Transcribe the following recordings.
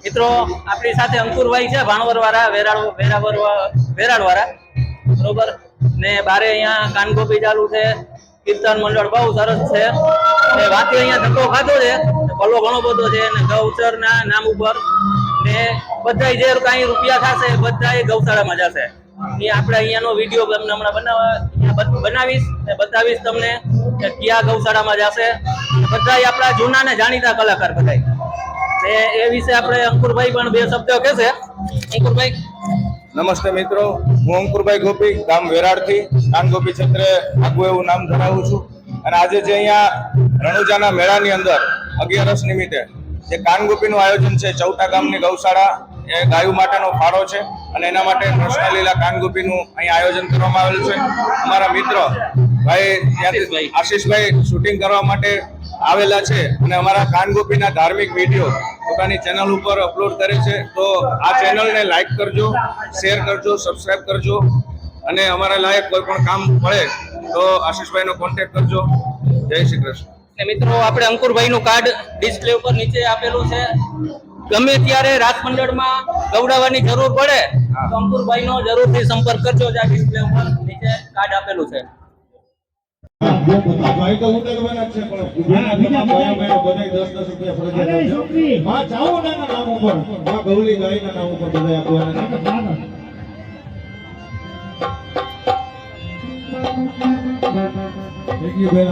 મિત્રો આપણી સાથે અંકુરભાઈ છે, ભાણવર વાળા, વેરાડ વાળા, બરોબર ને બારે અહીંયા કાનગોપી ચાલુ છે, કીર્તન મંડળ બહુ સરસ છે ને વાતે અહીંયા ધક્કો ખાધો છે, ભલો ઘણો બધો છે ને ગૌચર ના નામ ઉપર ને બધા જે કઈ રૂપિયા થશે બધા ગૌશાળામાં જશે. એ આપણે અહીંયાનો વિડીયો તમને હમણાં બનાવીશ ને બતાવીશ તમને કે ક્યાં ગૌશાળામાં જશે. બધા આપણા જૂના ને જાણીતા કલાકાર બધા એ વિશે આપણે અંકુરભાઈ પણ બે શબ્દો કહેશે. અંકુરભાઈ નમસ્તે મિત્રો, હું અંકુરભાઈ ગોપી, ગામ વેરાડથી કાનગોપી ક્ષેત્રે આગવું એવું નામ ધરાવું છું. અને આજે જે અહીંયા રણુજાના મેળાની અંદર 11 નિમિત્તે જે કાનગોપીનું આયોજન છે, ચૌટા ગામની ગૌશાળા એ ગાયો માટેનો ફાળો છે અને એના માટે કૃષ્ણલીલા કાનગોપીનું અહીંયા આયોજન કરવામાં આવેલું છે. અમારા મિત્ર ભાઈ આશીષભાઈ શૂટિંગ કરવા માટે આવેલા છે અને અમારા કાનગોપીના ધાર્મિક વિડીયો પોતાની ચેનલ ઉપર અપલોડ કરે છે. તો આ ચેનલને લાઈક કરજો, શેર કરજો, સબસ્ક્રાઇબ કરજો અને અમારા લાયક કોઈ પણ કામ મળે તો આશીષભાઈનો કોન્ટેક્ટ કરજો. જય શ્રી કૃષ્ણ. મિત્રો આપણે અંકુરભાઈનું કાર્ડ ડિસ્પ્લે ઉપર નીચે આપેલું છે. ગમે ત્યારે રાસ મંડળમાં ગૌડાવવાની જરૂર પડે તો અંકુરભાઈનો જરૂરથી સંપર્ક કરજો. આ ડિસ્પ્લે ઉપર નીચે કાર્ડ આપેલું છે. ભાઈ તો ઉતરવાના છે પણ બીજા ભાઈ બધા 10-10 રૂપિયા ફરજિયાત માં ચાવો ના નામ ઉપર માં ગૌલી ગાયના નામ ઉપર બધા આપવાના છે. એક ઈ બેન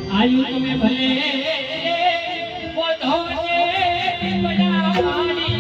આયુ તમે ભલે બોધો ને બડા વાળી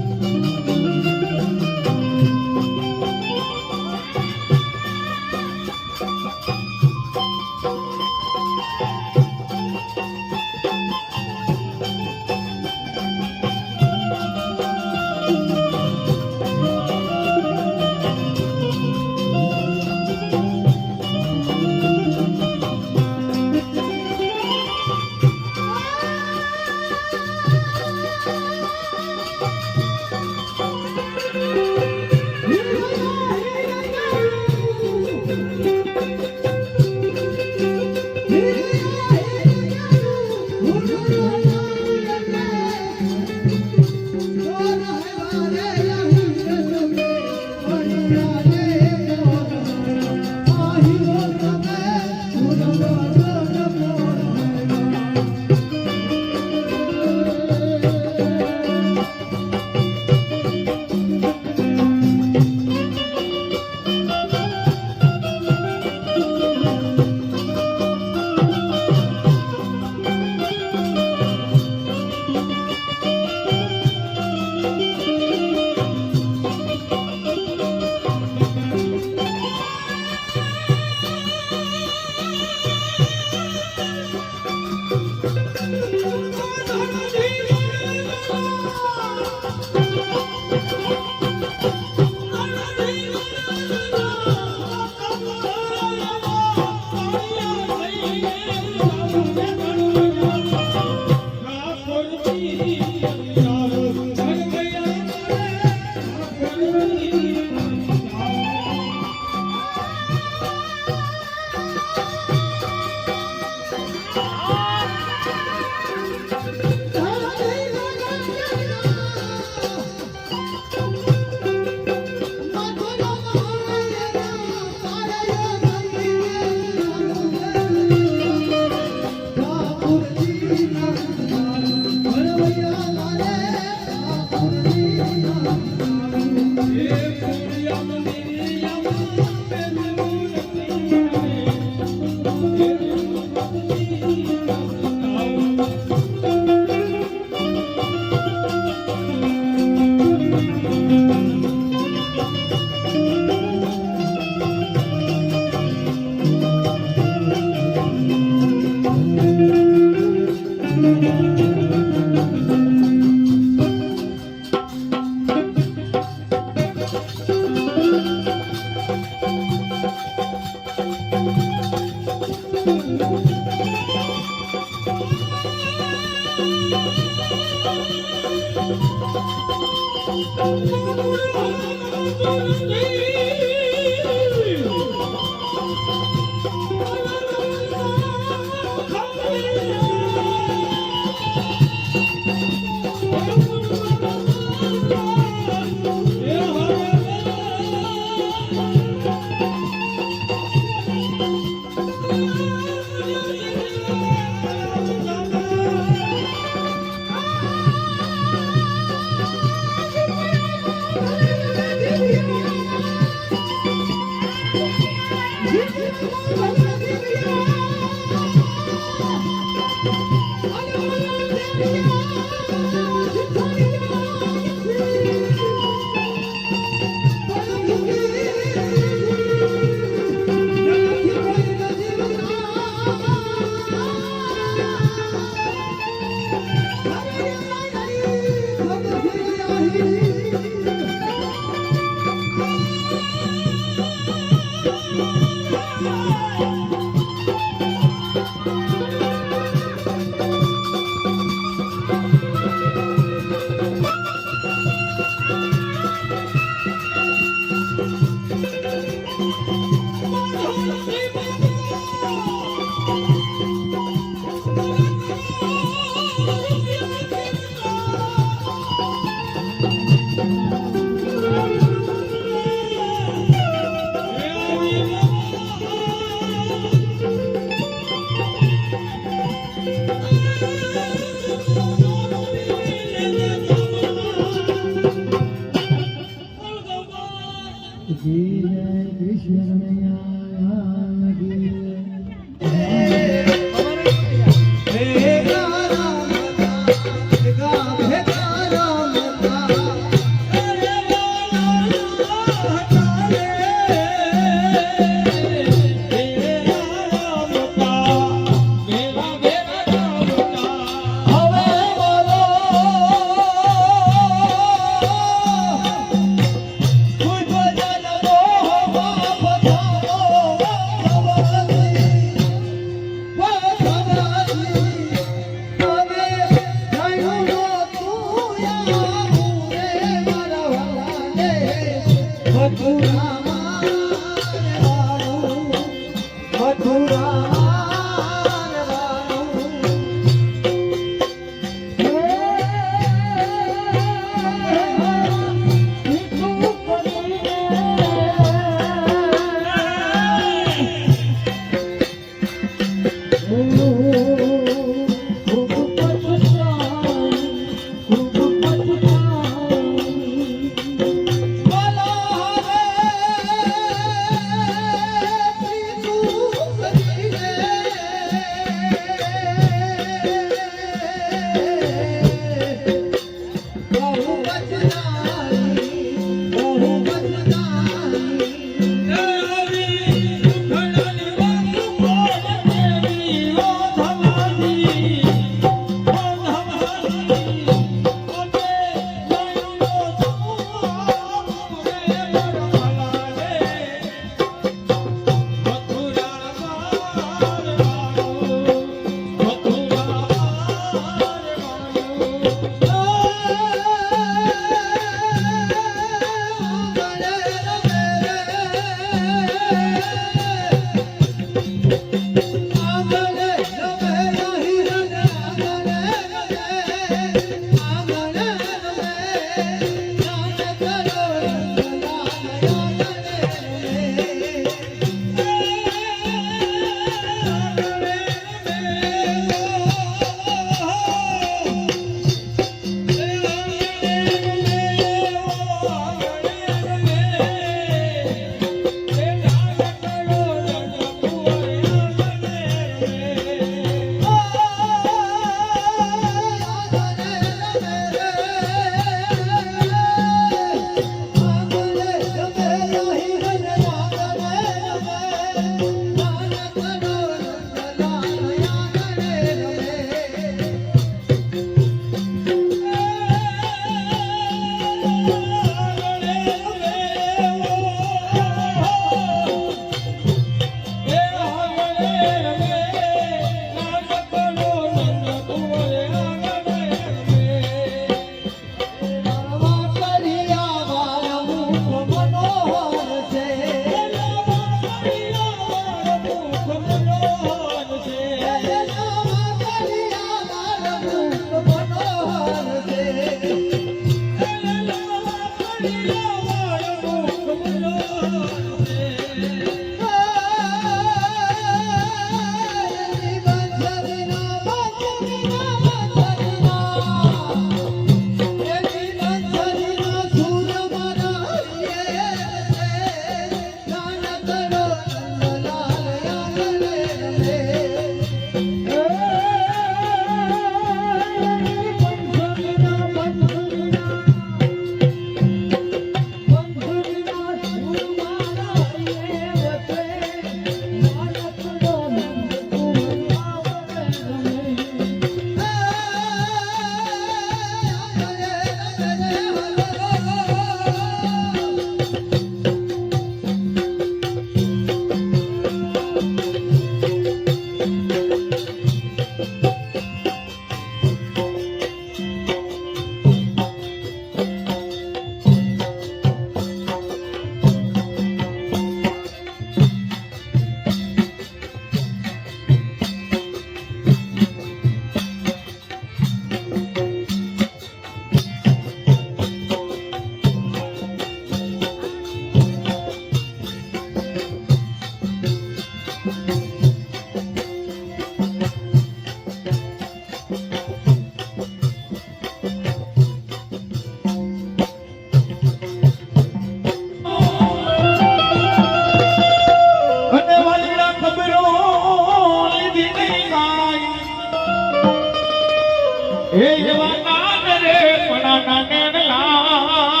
મેળાના નેણલા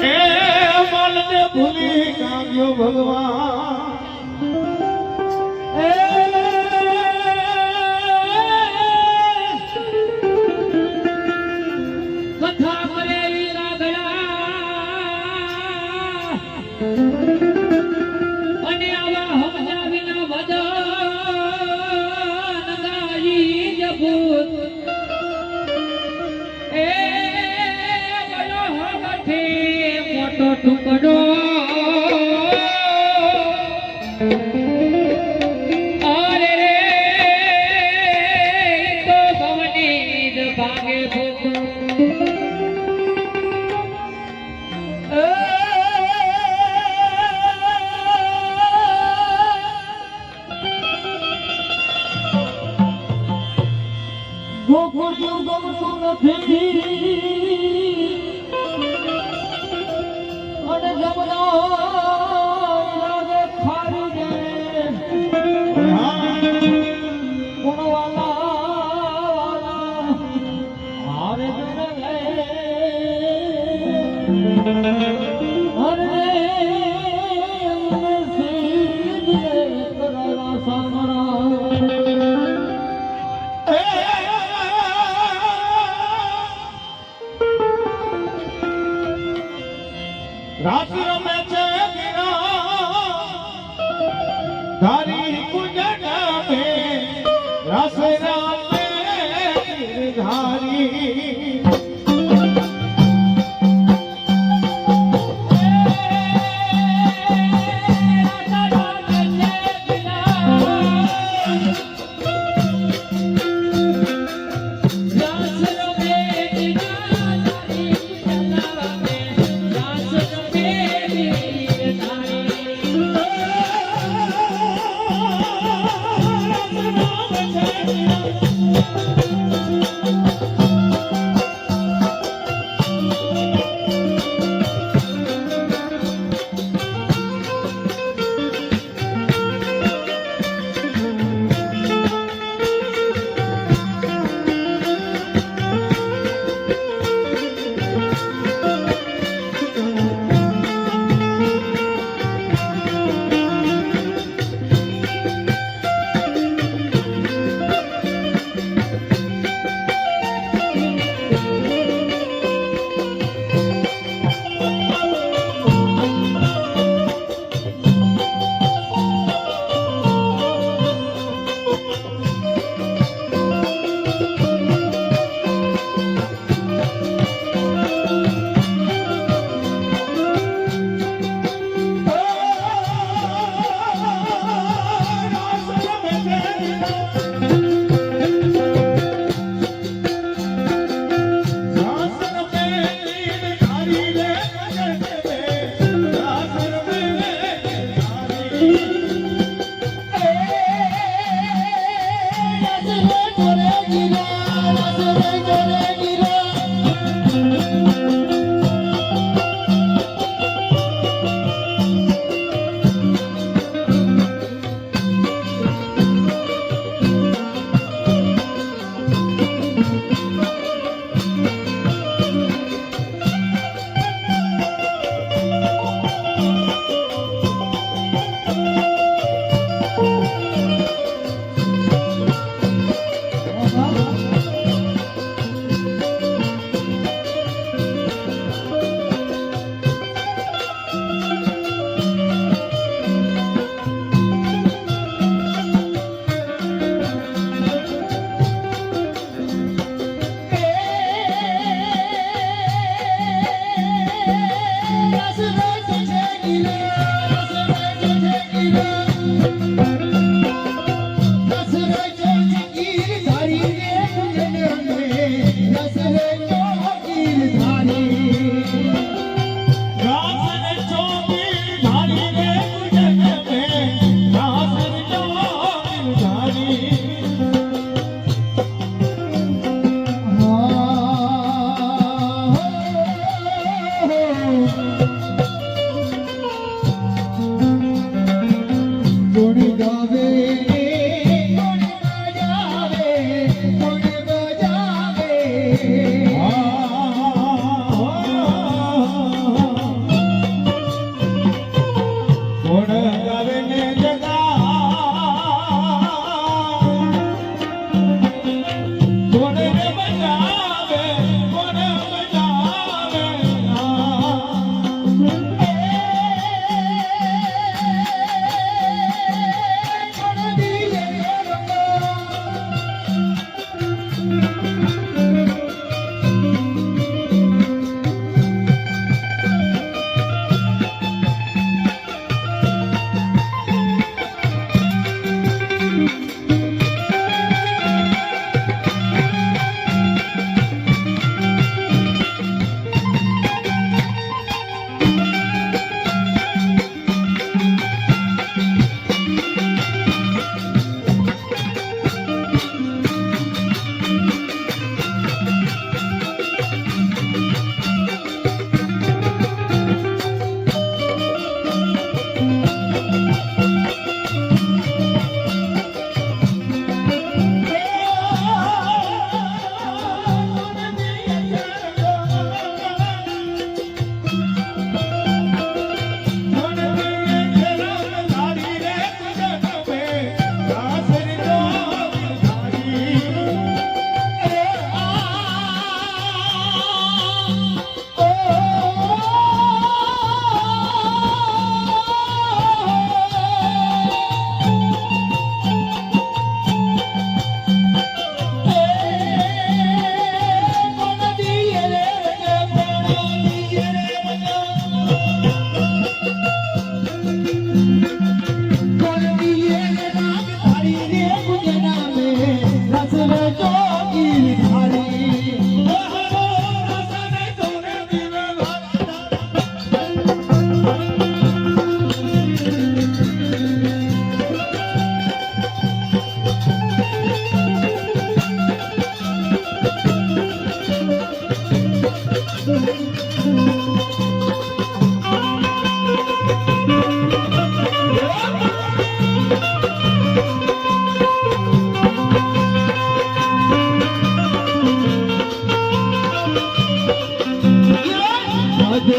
એ મનને ભૂલી કાગ્યો ભગવાન એ કથા કરે રાગડા અને આવા હમજા વિના વદન ગાઈ જભૂત એ બળો હવઠે મોટો ટુકડો અરે રે તો ભવની જ ભાગે ભૂત ગોકુળ ગમતું નથી અને જમના લાગે ખારી રે ગુણવાલા હારે લે હરે સીધે કરા સામરા રાસ રમે છે ધારી કુજડા મે રાસ રમે ધારી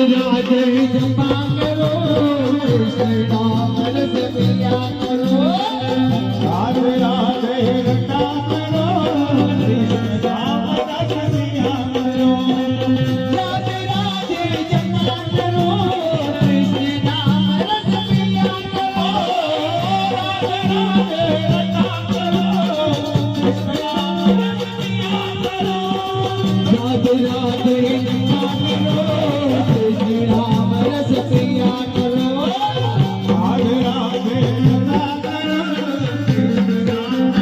રાધે જપા કરો કૃષ્ણ નામ રસ પિયા કરો રાધે રાધે રટા કરો કૃષ્ણ નામ રસ પિયા કરો રાધે રાધે જપા કરો કૃષ્ણ નામ રસ પિયા કરો રાધે રાધે રટા કરો કૃષ્ણ નામ રસ પિયા કરો રાધે રાધે જપા કરો કૃષ્ણ નામ રસ પિયા કરો રાધે રાધે રટા કરો કૃષ્ણ નામ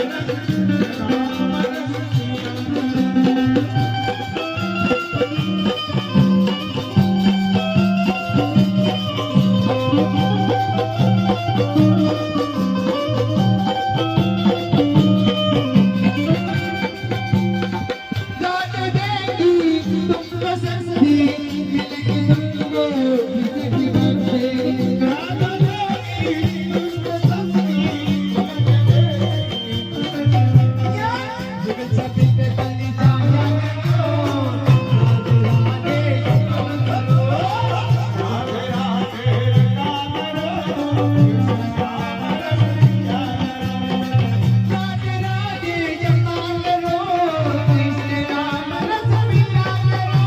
रात देगी तुमको सस्ती मिलेगी तुमको जिंदगी भर से जीवन सभी पे बलि जाया करो राधे राधे રાધે રાધે રટા કરો કૃષ્ણ નામ રસ પિયા राधे राधे जपा करो कृष्ण नाम रस पिया करो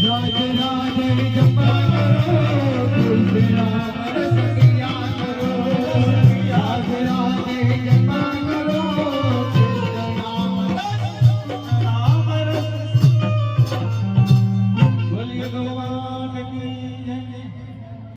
राधे राधे जपा करो कृष्ण नाम